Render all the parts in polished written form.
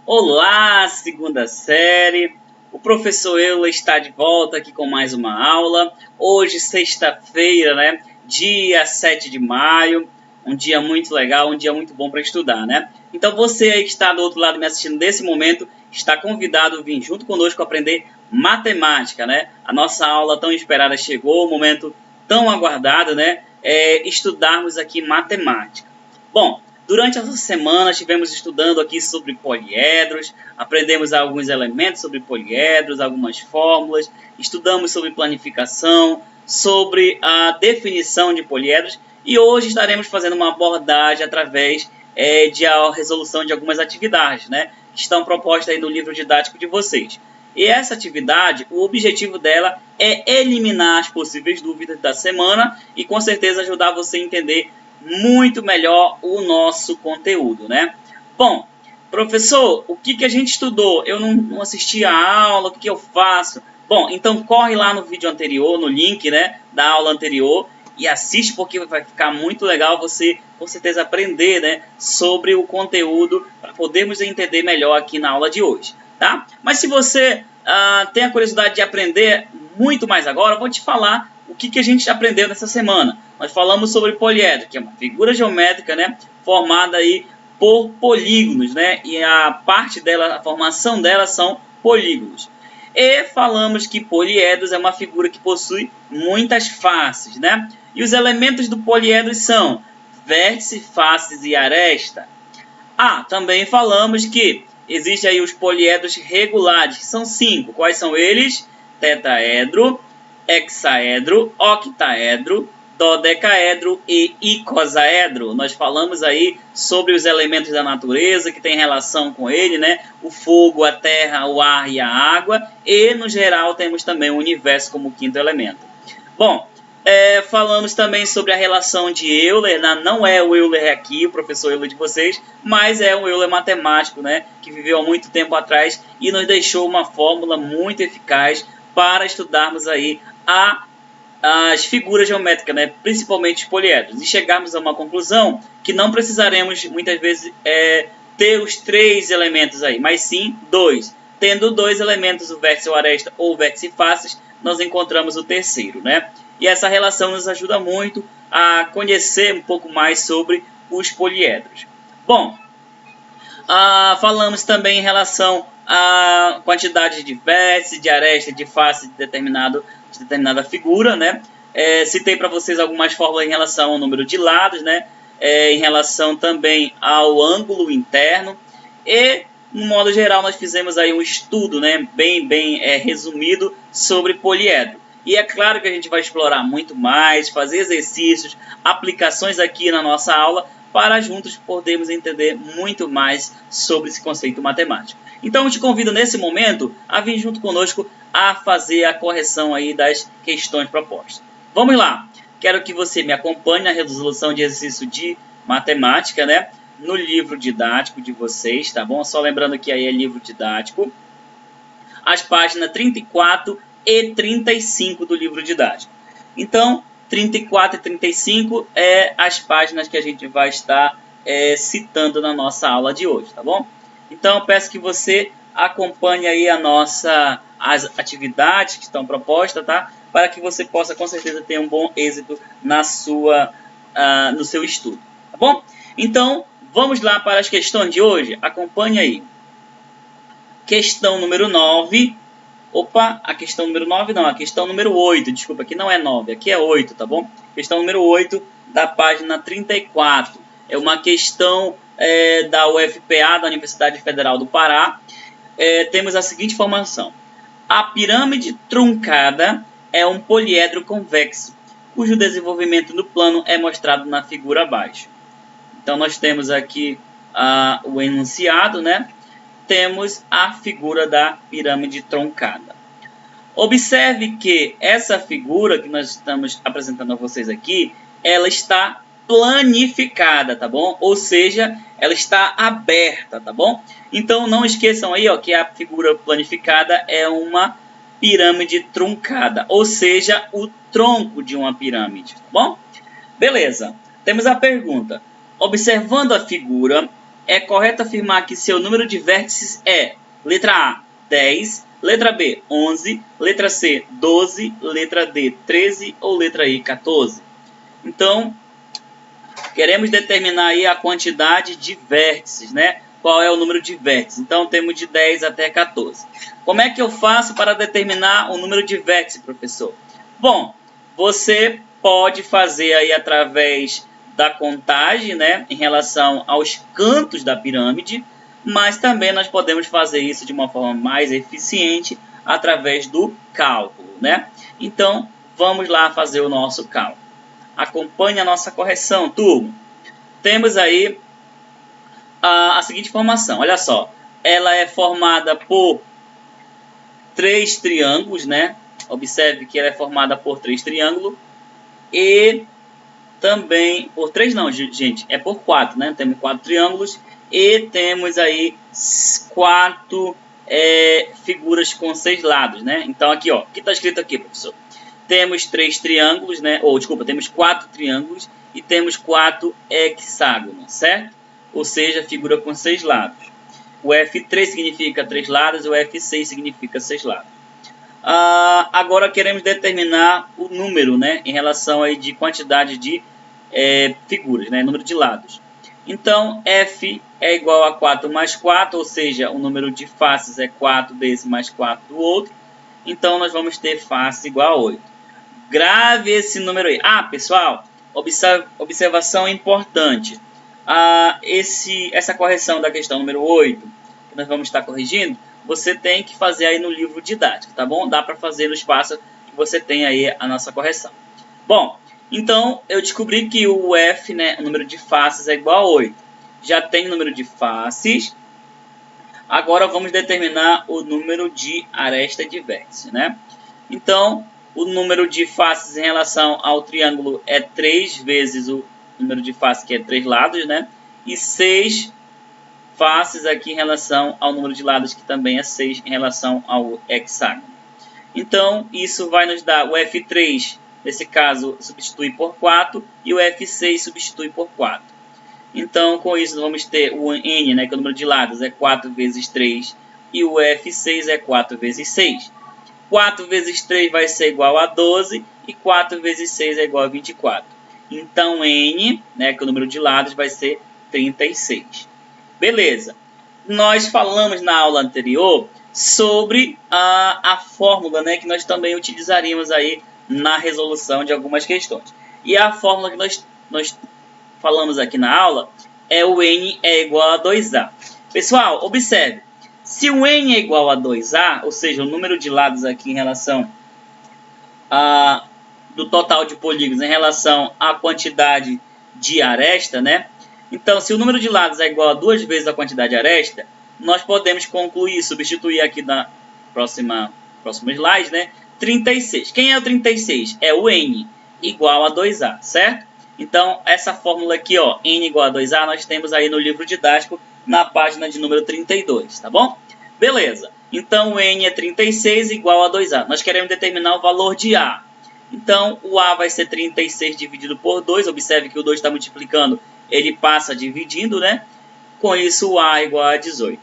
Olá, segunda série. O professor Euler está de volta aqui com mais uma aula. Hoje, sexta-feira, né? Dia 7 de maio. Um dia muito legal, um dia muito bom para estudar, né? Então, você aí que está do outro lado me assistindo nesse momento, está convidado a vir junto conosco aprender matemática, né? A nossa aula tão esperada chegou, o momento tão aguardado, né? Estudarmos aqui matemática. Bom, durante essa semana estivemos estudando aqui sobre poliedros, aprendemos alguns elementos sobre poliedros, algumas fórmulas, estudamos sobre planificação, sobre a definição de poliedros e hoje estaremos fazendo uma abordagem através da resolução de algumas atividades, né, que estão propostas aí no livro didático de vocês. E essa atividade, o objetivo dela é eliminar as possíveis dúvidas da semana e com certeza ajudar você a entender muito melhor o nosso conteúdo, né? Bom, professor, o que a gente estudou? Eu não assisti a aula, o que eu faço? Bom, então corre lá no vídeo anterior, no link, né, da aula anterior e assiste porque vai ficar muito legal você, com certeza, aprender, né, sobre o conteúdo para podermos entender melhor aqui na aula de hoje, tá? Mas se você tem a curiosidade de aprender muito mais agora, eu vou te falar o que a gente aprendeu nessa semana. Nós falamos sobre poliedro, que é uma figura geométrica, né, formada aí por polígonos, né, e a parte dela, a formação dela são polígonos. E falamos que poliedros é uma figura que possui muitas faces, né? E os elementos do poliedro são vértice, faces e aresta. Também falamos que existem aí os poliedros regulares, que são 5. Quais são eles? Tetaedro, hexaedro, octaedro, dodecaedro e icosaedro. Nós falamos aí sobre os elementos da natureza que tem relação com ele, né? O fogo, a terra, o ar e a água. E, no geral, temos também o universo como quinto elemento. Bom, falamos também sobre a relação de Euler, né? Não é o Euler aqui, o professor Euler de vocês, mas é um Euler matemático, né? Que viveu há muito tempo atrás e nos deixou uma fórmula muito eficaz para estudarmos aí as figuras geométricas, né, principalmente os poliedros, e chegarmos a uma conclusão que não precisaremos, muitas vezes, ter os 3 elementos aí, mas sim 2. Tendo 2 elementos, o vértice ou aresta ou o vértice e faces, nós encontramos o terceiro, né? E essa relação nos ajuda muito a conhecer um pouco mais sobre os poliedros. Bom, falamos também em relação à quantidade de vértices, de aresta, de face de determinada figura, né? Citei para vocês algumas fórmulas em relação ao número de lados, né? Em relação também ao ângulo interno e, no modo geral, nós fizemos aí um estudo, né, bem resumido sobre poliedro. E é claro que a gente vai explorar muito mais, fazer exercícios, aplicações aqui na nossa aula, para juntos podermos entender muito mais sobre esse conceito matemático. Então eu te convido nesse momento a vir junto conosco a fazer a correção aí das questões propostas. Vamos lá! Quero que você me acompanhe na resolução de exercício de matemática, né? No livro didático de vocês, tá bom? Só lembrando que aí é livro didático. As páginas 34 e 35 do livro didático. Então, 34 e 35 é as páginas que a gente vai estar citando na nossa aula de hoje, tá bom? Então, eu peço que você acompanhe aí as atividades que estão propostas, tá? Para que você possa, com certeza, ter um bom êxito no seu estudo, tá bom? Então, vamos lá para as questões de hoje. Acompanhe aí. Questão número 9. Opa, a questão número 9 não, a questão número 8, desculpa, aqui não é 9, aqui é 8, tá bom? Questão número 8 da página 34. É uma questão da UFPA, da Universidade Federal do Pará. Temos a seguinte informação. A pirâmide truncada é um poliedro convexo, cujo desenvolvimento no plano é mostrado na figura abaixo. Então, nós temos aqui o enunciado, né? Temos a figura da pirâmide truncada. Observe que essa figura que nós estamos apresentando a vocês aqui, ela está planificada, tá bom? Ou seja, ela está aberta, tá bom? Então, não esqueçam aí, ó, que a figura planificada é uma pirâmide truncada, ou seja, o tronco de uma pirâmide, tá bom? Beleza. Temos a pergunta. Observando a figura, é correto afirmar que seu número de vértices é letra A, 10, letra B, 11, letra C, 12, letra D, 13 ou letra I, 14? Então, queremos determinar aí a quantidade de vértices, né? Qual é o número de vértices? Então, temos de 10 até 14. Como é que eu faço para determinar o número de vértices, professor? Bom, você pode fazer aí através da contagem, né, em relação aos cantos da pirâmide, mas também nós podemos fazer isso de uma forma mais eficiente através do cálculo, né? Então, vamos lá fazer o nosso cálculo. Acompanhe a nossa correção, turma. Temos aí a seguinte formação, olha só. Ela é formada por 3 triângulos, né? Observe que ela é formada por 3 triângulos e também por 3 não, gente, é por 4, né? Temos 4 triângulos e temos aí 4 figuras com 6 lados, né? Então aqui, ó, o que está escrito aqui, professor? Temos 3 triângulos, né? Ou desculpa, temos 4 triângulos e temos 4 hexágonos, certo? Ou seja, figura com 6 lados. O F3 significa 3 lados e o F6 significa 6 lados. Agora queremos determinar o número, né, em relação aí de quantidade de figuras, né, número de lados. Então, F é igual a 4 mais 4, ou seja, o número de faces é 4 desse mais 4 do outro. Então, nós vamos ter face igual a 8. Grave esse número aí. Pessoal, observação importante. Essa correção da questão número 8, que nós vamos estar corrigindo, você tem que fazer aí no livro didático, tá bom? Dá para fazer no espaço que você tem aí a nossa correção. Bom, então eu descobri que o F, né, o número de faces é igual a 8. Já tem o número de faces. Agora vamos determinar o número de aresta de vértice, né? Então, o número de faces em relação ao triângulo é 3 vezes o número de faces, que é 3 lados, né? E 6 faces aqui em relação ao número de lados, que também é 6 em relação ao hexágono. Então, isso vai nos dar o F3, nesse caso, substitui por 4, e o F6 substitui por 4. Então, com isso, vamos ter o N, né, que é o número de lados, é 4 vezes 3, e o F6 é 4 vezes 6. 4 vezes 3 vai ser igual a 12, e 4 vezes 6 é igual a 24. Então, N, né, que é o número de lados, vai ser 36. Beleza. Nós falamos na aula anterior sobre a fórmula, né, que nós também utilizaríamos aí na resolução de algumas questões. E a fórmula que nós falamos aqui na aula é o N é igual a 2A. Pessoal, observe. Se o N é igual a 2A, ou seja, o número de lados aqui em relação do total de polígonos em relação à quantidade de aresta, né? Então, se o número de lados é igual a 2 vezes a quantidade de aresta, nós podemos concluir, substituir aqui na próximo slide, né? 36. Quem é o 36? É o N igual a 2A, certo? Então, essa fórmula aqui, ó, N igual a 2A, nós temos aí no livro didático, na página de número 32, tá bom? Beleza. Então, o N é 36 igual a 2A. Nós queremos determinar o valor de A. Então, o A vai ser 36 dividido por 2. Observe que o 2 está multiplicando, ele passa dividindo, né? Com isso, o A é igual a 18.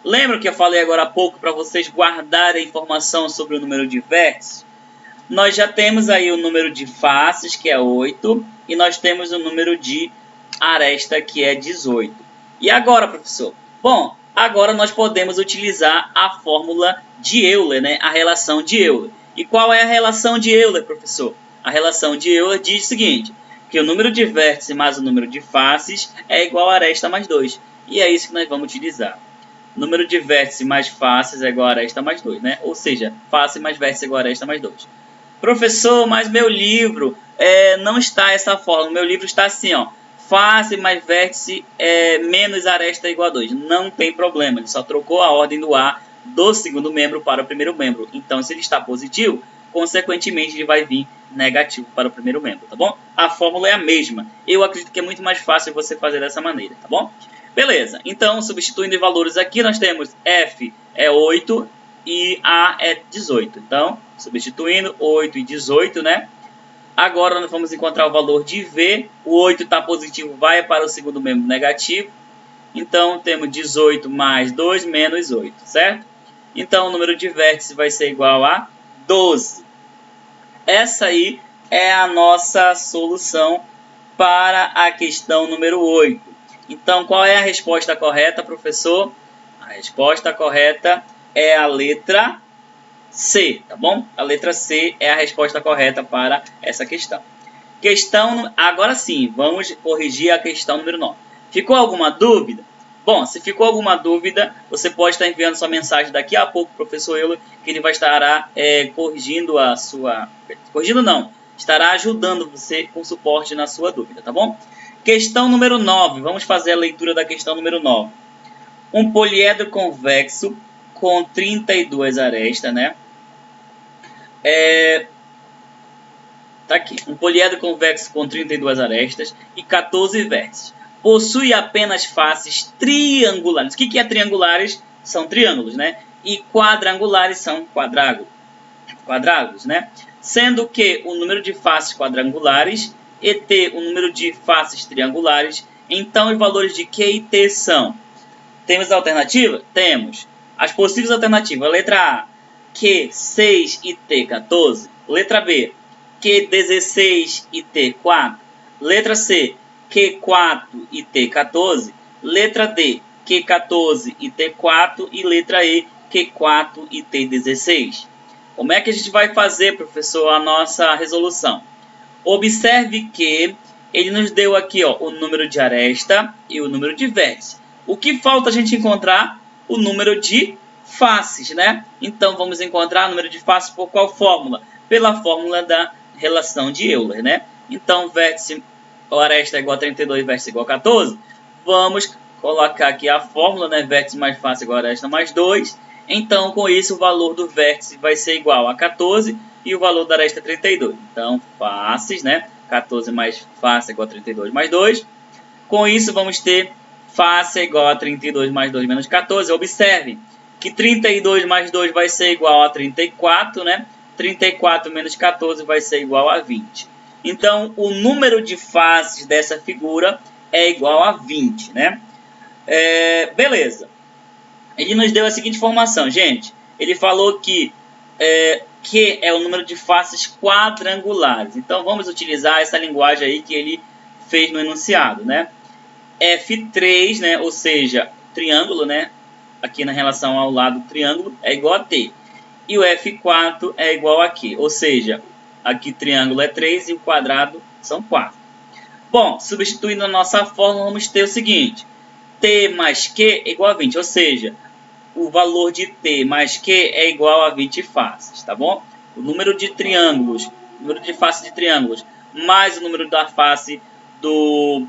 Lembra que eu falei agora há pouco para vocês guardarem a informação sobre o número de vértices? Nós já temos aí o número de faces, que é 8, e nós temos o número de aresta, que é 18. E agora, professor? Bom, agora nós podemos utilizar a fórmula de Euler, né? A relação de Euler. E qual é a relação de Euler, professor? A relação de Euler diz o seguinte, que o número de vértices mais o número de faces é igual a aresta mais 2. E é isso que nós vamos utilizar. Número de vértices mais faces é igual a aresta mais 2, né? Ou seja, face mais vértice é igual a aresta mais 2. Professor, mas meu livro não está essa fórmula. Meu livro está assim, ó. Face mais vértice menos aresta é igual a 2. Não tem problema, ele só trocou a ordem do A do segundo membro para o primeiro membro. Então, se ele está positivo, consequentemente, ele vai vir negativo para o primeiro membro, tá bom? A fórmula é a mesma. Eu acredito que é muito mais fácil você fazer dessa maneira, tá bom? Beleza, então, substituindo em valores aqui, nós temos F é 8 e A é 18. Então, substituindo 8 e 18, né? Agora, nós vamos encontrar o valor de V. O 8 está positivo, vai para o segundo membro negativo. Então, temos 18 mais 2 menos 8, certo? Então, o número de vértices vai ser igual a 12. Essa aí é a nossa solução para a questão número 8. Então, qual é a resposta correta, professor? A resposta correta é a letra C, tá bom? A letra C é a resposta correta para essa questão. Agora sim, vamos corrigir a questão número 9. Ficou alguma dúvida? Bom, se ficou alguma dúvida, você pode estar enviando sua mensagem daqui a pouco para o professor Euler, que ele vai estar corrigindo a sua... Corrigindo não, estará ajudando você com suporte na sua dúvida, tá bom? Questão número 9, vamos fazer a leitura da questão número 9. Um poliedro convexo com 32 arestas, né? Tá aqui, um poliedro convexo com 32 arestas e 14 vértices. Possui apenas faces triangulares. O que é triangulares? São triângulos, né? E quadrangulares são quadrados, né? Sendo que o número de faces quadrangulares e T o número de faces triangulares, então os valores de Q e T são... Temos a alternativa? Temos. As possíveis alternativas. Letra A, Q6 e T14. Letra B, Q16 e T4. Letra C, Q4 e T14. Letra D, Q14 e T4. E letra E, Q4 e T16. Como é que a gente vai fazer, professor, a nossa resolução? Observe que ele nos deu aqui o número de aresta e o número de vértice. O que falta a gente encontrar? O número de faces, né? Então, vamos encontrar o número de faces por qual fórmula? Pela fórmula da relação de Euler, né? Então, vértice ou aresta é igual a 32, vértice igual a 14. Vamos colocar aqui a fórmula, né? Vértice mais face igual a aresta mais 2. Então, com isso, o valor do vértice vai ser igual a 14 e o valor da aresta é 32. Então, faces, né? 14 mais face é igual a 32 mais 2. Com isso, vamos ter face é igual a 32 mais 2 menos 14. Observe que 32 mais 2 vai ser igual a 34, né? 34 menos 14 vai ser igual a 20. Então, o número de faces dessa figura é igual a 20, né? Beleza. Ele nos deu a seguinte informação, gente. Ele falou que Q é o número de faces quadrangulares. Então, vamos utilizar essa linguagem aí que ele fez no enunciado, né? F3, né, ou seja, triângulo, né, aqui na relação ao lado do triângulo, é igual a T. E o F4 é igual a Q, ou seja, aqui triângulo é 3 e o quadrado são 4. Bom, substituindo a nossa fórmula, vamos ter o seguinte. T mais Q é igual a 20, ou seja, o valor de T mais Q é igual a 20 faces, tá bom? O número de triângulos, o número de faces de triângulos, mais o número da face do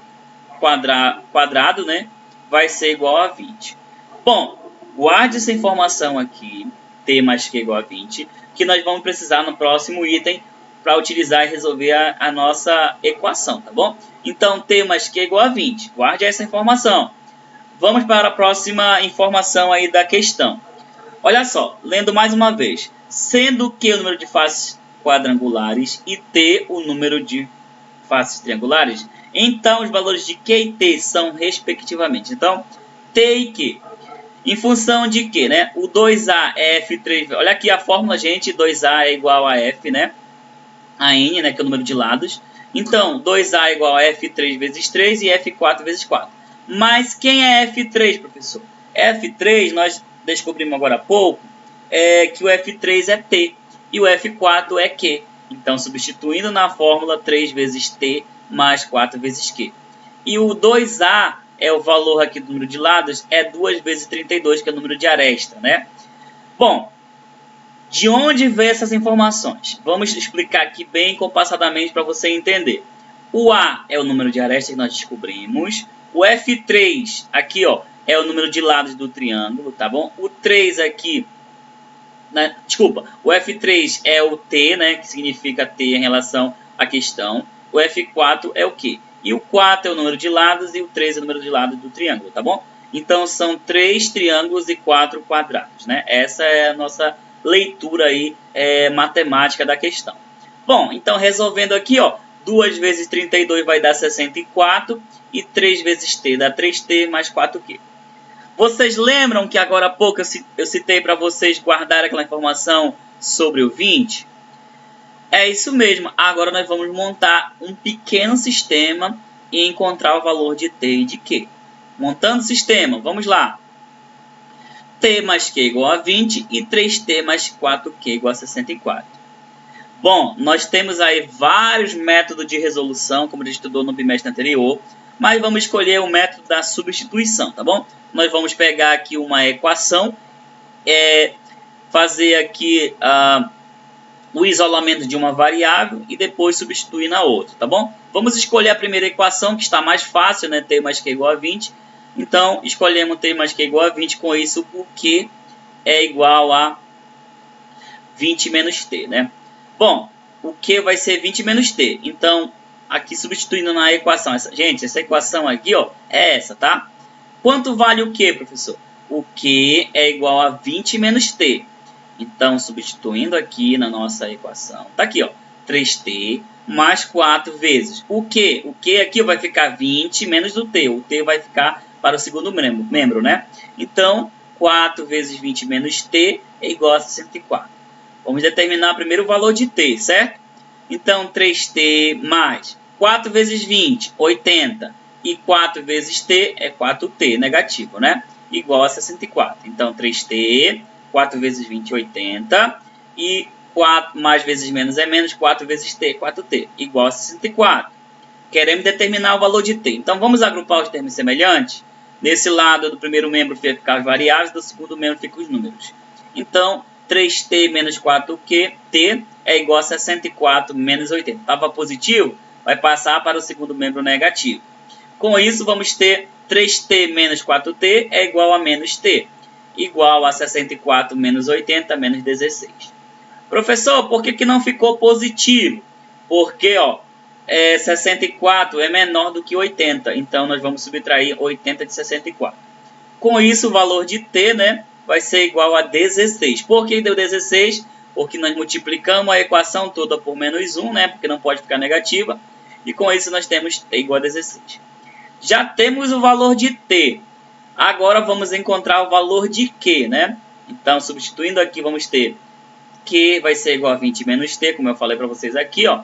quadrado, né, vai ser igual a 20. Bom, guarde essa informação aqui, T mais Q igual a 20, que nós vamos precisar no próximo item para utilizar e resolver a nossa equação, tá bom? Então, T mais Q igual a 20. Guarde essa informação. Vamos para a próxima informação aí da questão. Olha só, lendo mais uma vez. Sendo Q o número de faces quadrangulares e T o número de faces triangulares, então os valores de Q e T são respectivamente. Então, T e Q. Em função de Q, né? O 2A é F3. Olha aqui a fórmula, gente. 2A é igual a F, né? A N, né? Que é o número de lados. Então, 2A é igual a F3 vezes 3 e F4 vezes 4. Mas quem é F3, professor? F3, nós descobrimos agora há pouco, que o F3 é T e o F4 é Q. Então, substituindo na fórmula 3 vezes T mais 4 vezes Q. E o 2A é o valor aqui do número de lados, é 2 vezes 32, que é o número de aresta, né? Bom, de onde vem essas informações? Vamos explicar aqui bem compassadamente para você entender. O A é o número de arestas que nós descobrimos. O F3 aqui, ó, é o número de lados do triângulo, tá bom? O 3 aqui, né? Desculpa, o F3 é o T, né, que significa T em relação à questão. O F4 é o Q. E o 4 é o número de lados e o 3 é o número de lados do triângulo, tá bom? Então, são 3 triângulos e 4 quadrados, né? Essa é a nossa leitura aí matemática da questão. Bom, então resolvendo aqui, ó, 2 vezes 32 vai dar 64. E 3 vezes t dá 3t mais 4q. Vocês lembram que agora há pouco eu citei para vocês guardar aquela informação sobre o 20? É isso mesmo. Agora nós vamos montar um pequeno sistema e encontrar o valor de t e de q. Montando o sistema, vamos lá. T mais q igual a 20 e 3t mais 4q igual a 64. Bom, nós temos aí vários métodos de resolução, como a gente estudou no bimestre anterior, mas vamos escolher o método da substituição, tá bom? Nós vamos pegar aqui uma equação, fazer aqui o isolamento de uma variável e depois substituir na outra, tá bom? Vamos escolher a primeira equação, que está mais fácil, né? T mais q igual a 20. Então, escolhemos T mais q igual a 20, com isso o q é igual a 20 menos t, né? Bom, o q vai ser 20 menos t. Então, aqui substituindo na equação, gente, essa equação aqui, ó, é essa, tá? Quanto vale o q, professor? O q é igual a 20 menos t. Então, substituindo aqui na nossa equação, tá aqui, ó, 3t mais 4 vezes o q. O q aqui vai ficar 20 menos o t. O t vai ficar para o segundo membro, né? Então, 4 vezes 20 menos t é igual a 64. Vamos determinar primeiro o valor de t, certo? Então, 3t mais 4 vezes 20, 80. E 4 vezes t é 4t, negativo, né? Igual a 64. Então, 3t, 4 vezes 20, 80. E 4 mais vezes menos é menos, 4 vezes t, 4t, igual a 64. Queremos determinar o valor de t. Então, vamos agrupar os termos semelhantes. Desse lado do primeiro membro fica as variáveis, do segundo membro ficam os números. Então, 3t menos 4q, t é igual a 64 menos 80. Estava positivo, vai passar para o segundo membro negativo. Com isso, vamos ter 3t menos 4t é igual a menos t, igual a 64 menos 80 menos 16. Professor, por que não ficou positivo? Porque, ó, 64 é menor do que 80, então nós vamos subtrair 80 de 64. Com isso, o valor de t, né, vai ser igual a 16. Por que deu 16? Porque nós multiplicamos a equação toda por menos 1, né, porque não pode ficar negativa, e com isso nós temos t igual a 16. Já temos o valor de t. Agora vamos encontrar o valor de q, né? Então, substituindo aqui, vamos ter q vai ser igual a 20 menos t, como eu falei para vocês aqui, ó.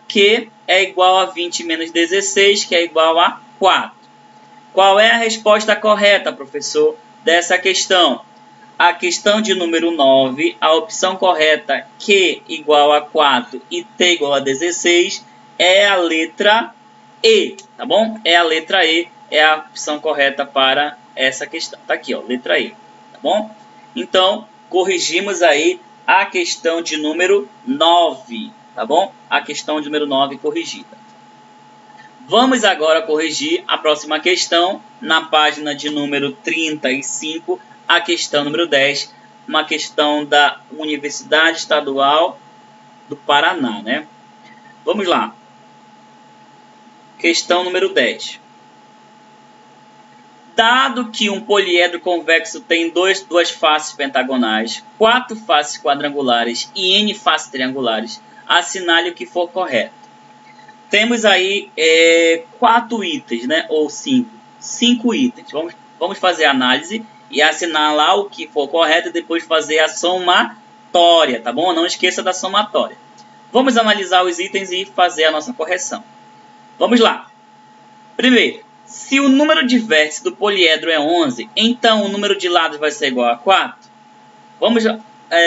Q é igual a 20 menos 16, que é igual a 4. Qual é a resposta correta, professor, dessa questão? A questão de número 9, a opção correta, Q igual a 4 e T igual a 16, é a letra E, tá bom? É a letra E, é a opção correta para essa questão. Tá aqui, ó, letra E, tá bom? Então, corrigimos aí a questão de número 9. Tá bom? A questão de número 9 corrigida. Vamos agora corrigir a próxima questão na página de número 35, a questão número 10, uma questão da Universidade Estadual do Paraná, né? Vamos lá. Questão número 10. Dado que um poliedro convexo tem duas faces pentagonais, 4 faces quadrangulares e n faces triangulares, assinale o que for correto. Temos aí 4 itens, né? Ou 5. 5 itens. Vamos fazer a análise e assinalar o que for correto e depois fazer a somatória, tá bom? Não esqueça da somatória. Vamos analisar os itens e fazer a nossa correção. Vamos lá. Primeiro, se o número de vértices do poliedro é 11, então o número de lados vai ser igual a 4? Vamos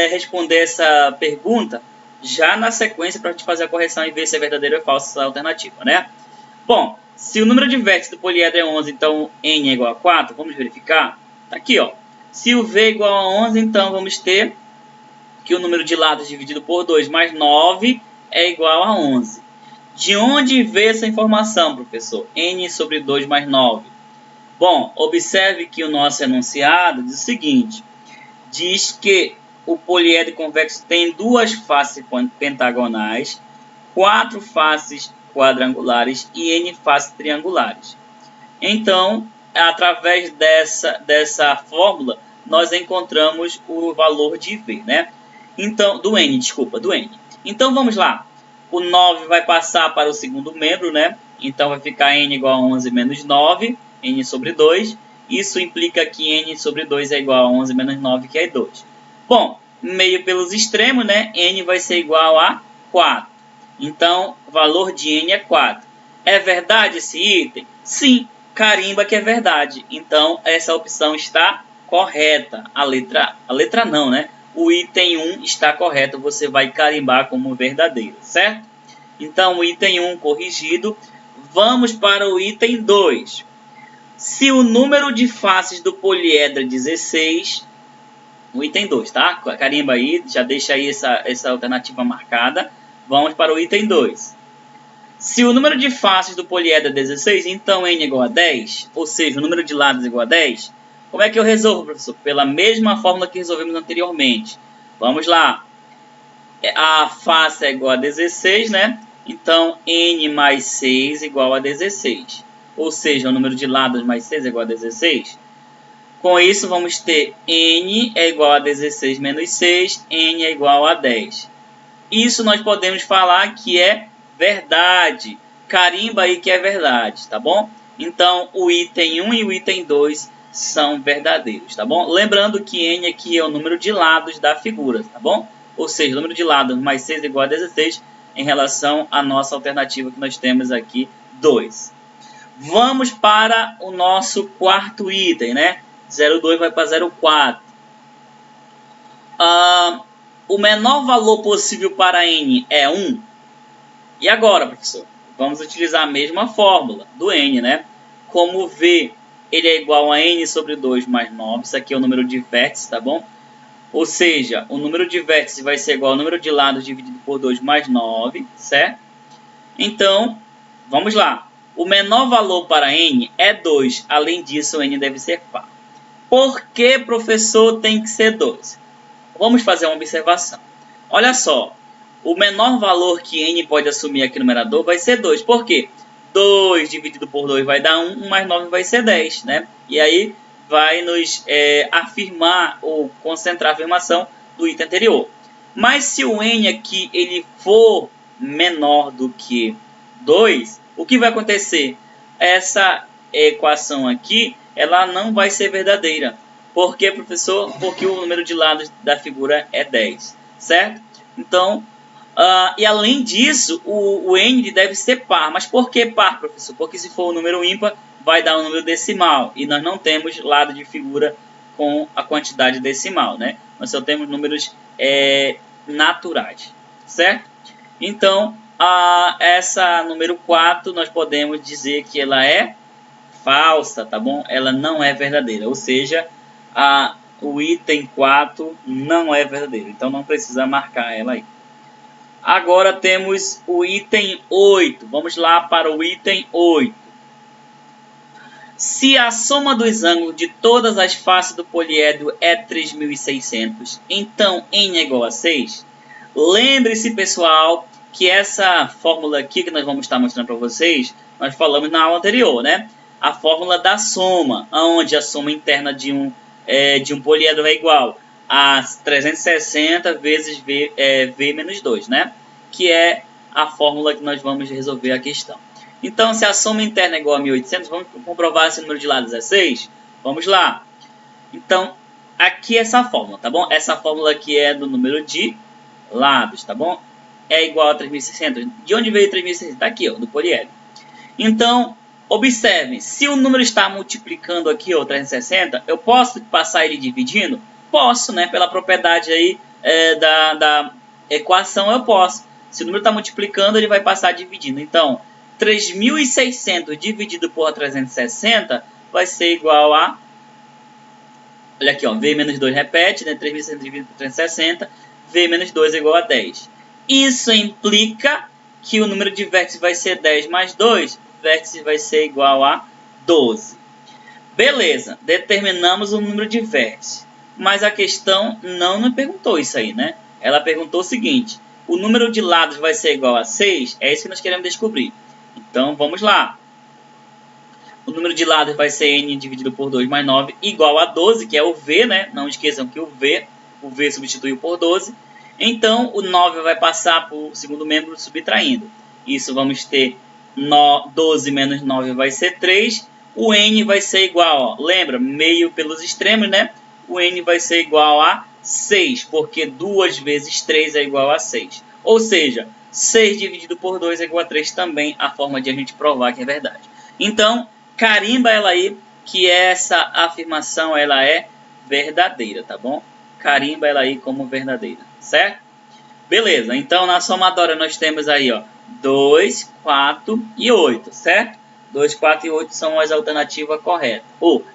responder essa pergunta já na sequência para a gente fazer a correção e ver se é verdadeira ou falsa essa alternativa, né? Bom, se o número de vértices do poliedro é 11, então n é igual a 4, vamos verificar? Tá aqui, ó. Se o v é igual a 11, então vamos ter que o número de lados dividido por 2 mais 9 é igual a 11. De onde veio essa informação, professor? N sobre 2 mais 9. Bom, observe que o nosso enunciado diz o seguinte. Diz que o poliedro convexo tem 2 faces pentagonais, 4 faces quadrangulares e n faces triangulares. Então, através dessa fórmula, nós encontramos o valor de V, né? Então, do N. Então, vamos lá. O 9 vai passar para o segundo membro, né? Então vai ficar n igual a 11 menos 9, n sobre 2. Isso implica que n sobre 2 é igual a 11 menos 9, que é 2. Bom, meio pelos extremos, né? N vai ser igual a 4. Então, o valor de n é 4. É verdade esse item? Sim, carimba que é verdade. Então, essa opção está correta. A letra não, né? O item 1 está correto, você vai carimbar como verdadeiro, certo? Então, o item 1 corrigido. Vamos para o item 2. Se o número de faces do poliedro é 16, o item 2, tá? Carimba aí, já deixa aí essa alternativa marcada. Vamos para o item 2. Se o número de faces do poliedro é 16, então n é igual a 10, ou seja, o número de lados é igual a 10. Como é que eu resolvo, professor? Pela mesma fórmula que resolvemos anteriormente. Vamos lá. A face é igual a 16, né? Então, n mais 6 igual a 16. Ou seja, o número de lados mais 6 é igual a 16. Com isso, vamos ter n é igual a 16 menos 6, n é igual a 10. Isso nós podemos falar que é verdade. Carimba aí que é verdade, tá bom? Então, o item 1 e o item 2 são verdadeiros, tá bom? Lembrando que n aqui é o número de lados da figura, tá bom? Ou seja, o número de lados mais 6 é igual a 16 em relação à nossa alternativa que nós temos aqui, 2. Vamos para o nosso quarto item, né? 0,2 vai para 0,4. O menor valor possível para n é 1. E agora, professor? Vamos utilizar a mesma fórmula do n, né? Como v ele é igual a n sobre 2 mais 9. Isso aqui é o número de vértices, tá bom? Ou seja, o número de vértices vai ser igual ao número de lados dividido por 2 mais 9, certo? Então, vamos lá. O menor valor para n é 2. Além disso, n deve ser par. Por que, professor, tem que ser 2? Vamos fazer uma observação. Olha só. O menor valor que n pode assumir aqui no numerador vai ser 2. Por quê? 2 dividido por 2 vai dar 1, 1 mais 9 vai ser 10, né? E aí vai nos afirmar ou concentrar a afirmação do item anterior. Mas se o n aqui ele for menor do que 2, o que vai acontecer? Essa equação aqui ela não vai ser verdadeira. Por quê, professor? Porque o número de lados da figura é 10, certo? Então, e além disso, o n deve ser par. Mas por que par, professor? Porque se for um número ímpar, vai dar um número decimal. E nós não temos lado de figura com a quantidade decimal, né? Nós só temos números naturais, certo? Então, essa número 4, nós podemos dizer que ela é falsa, tá bom? Ela não é verdadeira. Ou seja, o item 4 não é verdadeiro. Então, não precisa marcar ela aí. Agora temos o item 8. Vamos lá para o item 8. Se a soma dos ângulos de todas as faces do poliedro é 3.600, então n é igual a 6. Lembre-se, pessoal, que essa fórmula aqui que nós vamos estar mostrando para vocês, nós falamos na aula anterior, né? A fórmula da soma, onde a soma interna de um poliedro é igual a 360 vezes v menos 2, né? Que é a fórmula que nós vamos resolver a questão. Então, se a soma interna é igual a 1.800, vamos comprovar se o número de lados é 6? Vamos lá. Então, aqui é essa fórmula, tá bom? Essa fórmula aqui é do número de lados, tá bom? É igual a 3.600. De onde veio 3.600? Está aqui, ó, do poliedro. Então, observem, se o número está multiplicando aqui, ó, 360, eu posso passar ele dividindo? Posso, né? Pela propriedade aí da equação, eu posso. Se o número está multiplicando, ele vai passar dividindo. Então, 3.600 dividido por 360 vai ser igual a... Olha aqui, ó, v menos 2 repete, né? 3.600 dividido por 360, v menos 2 é igual a 10. Isso implica que o número de vértices vai ser 10 mais 2, vértices vai ser igual a 12. Beleza, determinamos o número de vértices. Mas a questão não me perguntou isso aí, né? Ela perguntou o seguinte: o número de lados vai ser igual a 6? É isso que nós queremos descobrir. Então, vamos lá. O número de lados vai ser n dividido por 2 mais 9 igual a 12, que é o v, né? Não esqueçam que o v substituiu por 12. Então, o 9 vai passar para o segundo membro subtraindo. Isso vamos ter 12 menos 9 vai ser 3. O n vai ser igual, ó, lembra, meio pelos extremos, né? O n vai ser igual a 6, porque 2 vezes 3 é igual a 6. Ou seja, 6 dividido por 2 é igual a 3 também, a forma de a gente provar que é verdade. Então, carimba ela aí, que essa afirmação ela é verdadeira, tá bom? Carimba ela aí como verdadeira, certo? Beleza, então na somatória nós temos aí, ó, 2, 4 e 8, certo? 2, 4 e 8 são as alternativas corretas.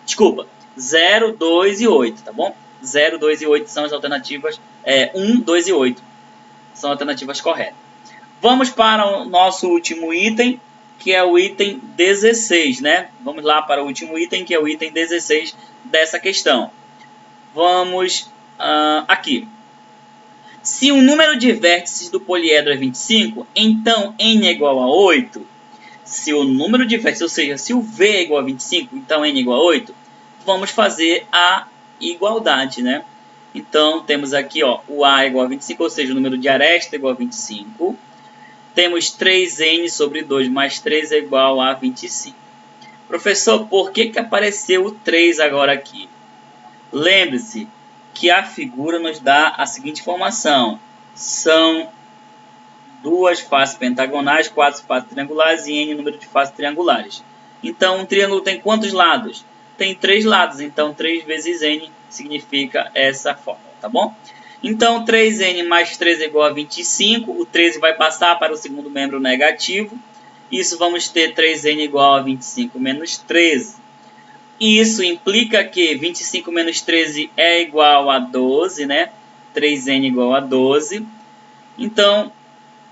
Desculpa, 0, 2 e 8, tá bom? 0, 2 e 8 são as alternativas, 1, 2 e 8 são alternativas corretas. Vamos para o nosso último item, que é o item 16, né? Vamos lá para o último item, que é o item 16 dessa questão. Vamos aqui. Se o número de vértices do poliedro é 25, então n é igual a 8. Se o número de vértices, ou seja, se o V é igual a 25, então n é igual a 8, vamos fazer a igualdade, né? Então, temos aqui, ó, o A é igual a 25, ou seja, o número de aresta é igual a 25. Temos 3n sobre 2 mais 3 é igual a 25. Professor, por que apareceu o 3 agora aqui? Lembre-se que a figura nos dá a seguinte informação. São duas faces pentagonais, 4 faces triangulares e n número de faces triangulares. Então, um triângulo tem quantos lados? Tem 3 lados, então 3 vezes n significa essa fórmula, tá bom? Então, 3n mais 3 é igual a 25, o 13 vai passar para o segundo membro negativo. Isso vamos ter 3n igual a 25 menos 13. Isso implica que 25 menos 13 é igual a 12, né? 3n igual a 12. Então,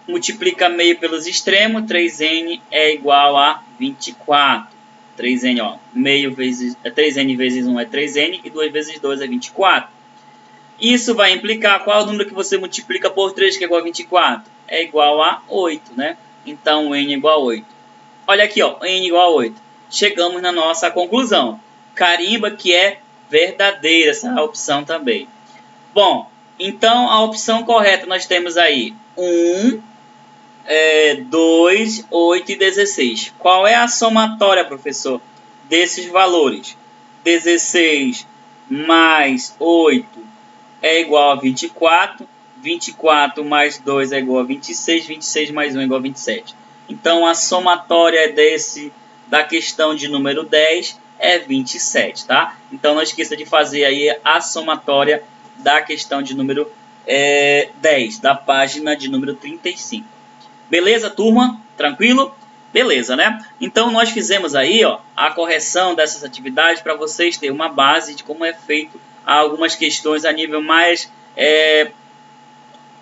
multiplica meio pelos extremos, 3n é igual a 24. 3n, ó, meio vezes, 3n vezes 1 é 3n e 2 vezes 2 é 24. Isso vai implicar qual é o número que você multiplica por 3, que é igual a 24? É igual a 8, né? Então, n é igual a 8. Olha aqui, ó, n igual a 8. Chegamos na nossa conclusão. Carimba que é verdadeira essa opção também. Bom, então a opção correta nós temos aí 1, 2, 8 e 16. Qual é a somatória, professor, desses valores? 16 mais 8 é igual a 24. 24 mais 2 é igual a 26. 26 mais 1 é igual a 27. Então, a somatória da questão de número 10 é 27, tá? Então, não esqueça de fazer aí a somatória da questão de número 10, da página de número 35. Beleza, turma? Tranquilo? Beleza, né? Então, nós fizemos aí, ó, a correção dessas atividades para vocês terem uma base de como é feito algumas questões a nível mais...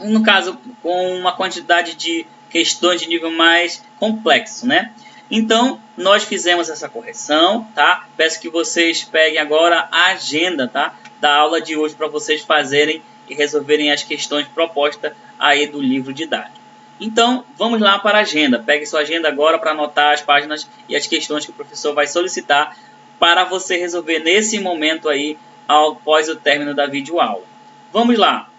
no caso, com uma quantidade de questões de nível mais complexo, né? Então, nós fizemos essa correção, tá? Peço que vocês peguem agora a agenda, tá? Da aula de hoje para vocês fazerem e resolverem as questões propostas aí do livro didático. Então, vamos lá para a agenda. Pegue sua agenda agora para anotar as páginas e as questões que o professor vai solicitar para você resolver nesse momento aí, após o término da videoaula. Vamos lá.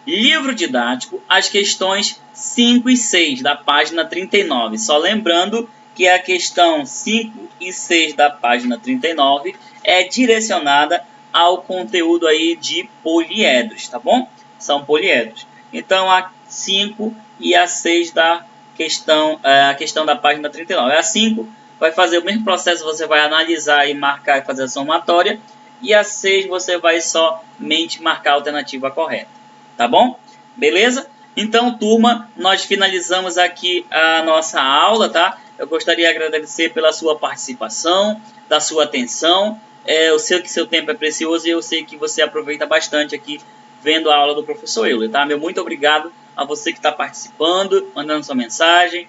Livro didático, as questões 5 e 6 da página 39. Só lembrando que a questão 5 e 6 da página 39 é direcionada ao conteúdo aí de poliedros, tá bom? São poliedros. Então, a 5 e a 6 da questão, a questão da página 39. A 5 vai fazer o mesmo processo, você vai analisar e marcar e fazer a somatória. E a 6 você vai somente marcar a alternativa correta. Tá bom? Beleza? Então, turma, nós finalizamos aqui a nossa aula, tá? Eu gostaria de agradecer pela sua participação, da sua atenção. Eu sei que seu tempo é precioso e eu sei que você aproveita bastante aqui vendo a aula do professor Euler, tá? Meu muito obrigado a você que está participando, mandando sua mensagem.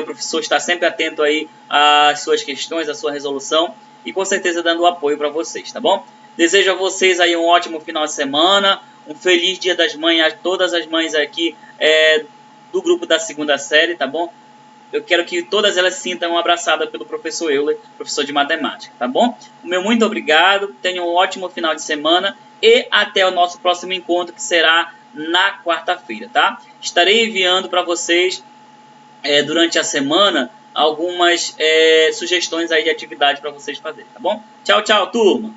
O professor está sempre atento aí às suas questões, à sua resolução e com certeza dando apoio para vocês, tá bom? Desejo a vocês aí um ótimo final de semana, um feliz Dia das Mães a todas as mães aqui do grupo da segunda série, tá bom? Eu quero que todas elas se sintam abraçadas pelo professor Euler, professor de matemática, tá bom? O meu muito obrigado, tenham um ótimo final de semana e até o nosso próximo encontro, que será na quarta-feira, tá? Estarei enviando para vocês durante a semana algumas sugestões aí de atividade para vocês fazerem, tá bom? Tchau, tchau, turma!